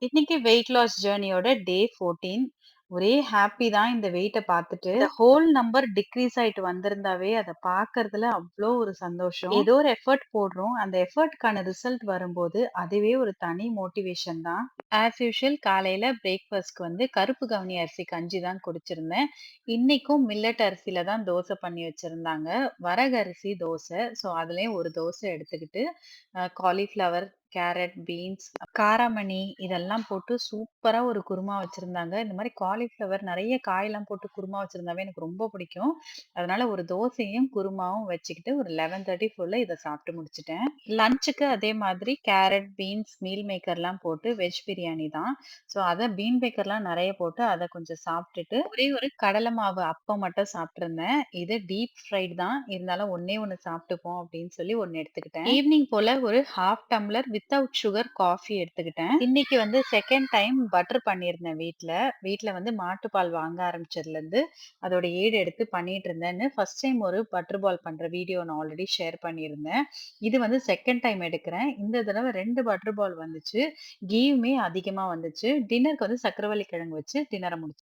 இன்னைக்கு weight loss ஜர்னியோட டே 14. ஒரே happy தான் இந்த வெயிட்ட பார்த்துட்டு. இந்த ஹோல் நம்பர் டிக்ரீஸ் ஆயிட்டு வந்திருந்தாவே அத பார்க்கறதுல அவ்ளோ ஒரு சந்தோஷம். ஏதோ ஒரு எஃபோர்ட் போடுறோம். அந்த எஃபோர்ட்கான ரிசல்ட் வரும்போது அதுவே ஒரு தனி மோட்டிவேஷன் தான். ஆஸ் யூசுவல் காலையில பிரேக்ஃபாஸ்ட்க்கு வந்து கருப்பு கவுனி அரிசி கஞ்சி தான் குடிச்சிருந்தேன். இன்னைக்கும் மில்லட் அரிசியில தான் தோசை பண்ணி வச்சிருந்தாங்க. வரகரிசி தோசை. ஸோ அதுலயும் ஒரு தோசை எடுத்துக்கிட்டு, காலிஃப்ளவர், கேரட், பீன்ஸ், காராமணி இதெல்லாம் போட்டு சூப்பரா ஒரு குருமா வச்சிருந்தாங்க. இந்த மாரி காலிஃப்ளவர் நெறைய காயெல்லாம் போட்டு குருமா வச்சிருந்தாவே எனக்கு ரொம்ப பிடிக்கும். அதனால ஒரு தோசையும், குருமாவும் வச்சுக்கிட்டு ஒரு 11:30 போல இத சாப்பிட்டு முடிச்சுட்டேன். லஞ்சுக்கு அதே மாதிரி கேரட், பீன்ஸ், மீல் மேக்கர்லாம் போட்டு வெஜ் பிரியாணி தான். ஸோ அத பீன் மேக்கர்லாம் நெறைய போட்டு அத கொஞ்சம் சாப்ட்டுட்டு, ஒரே ஒரு கடலை மாவு அப்பம் மட்டும் சாப்ட்டுருந்தேன். இது டீப் ஃப்ரைட் தான். இருந்தாலும் ஒண்ணே ஒண்ணு சாப்ட்டுப்போம் அப்படின்னு சொல்லி ஒண்ணு எடுத்துக்கிட்டேன். ஈவ்னிங் போல ஒரு 1/2 டம்ளர் வித்தவுட் சுகர் காஃபி எடுத்துக்கிட்டேன். இன்னைக்கு வந்து 2ண்ட் டைம் பட்டர் பண்ணியிருந்தேன் வீட்ல. வீட்ல வந்து மாட்டுப்பால் வாங்க ஆரம்பிச்சதுலருந்து, அதோட ஏடு எடுத்து பண்ணிட்டு இருந்தேன்னு ஃபர்ஸ்ட் டைம் ஒரு பட்டர் பால் பண்ற வீடியோ நான் ஆல்ரெடி ஷேர் பண்ணியிருந்தேன். இது வந்து 2ண்ட் டைம் எடுக்கிறேன். இந்த தடவ 2 பட்டர் பால் வந்துச்சு. கீவுமே அதிகமா வந்துச்சு. டின்னருக்கு வந்து சர்க்கரைவள்ளி கிழங்கு வச்சு டின்னர முடிச்சேன்.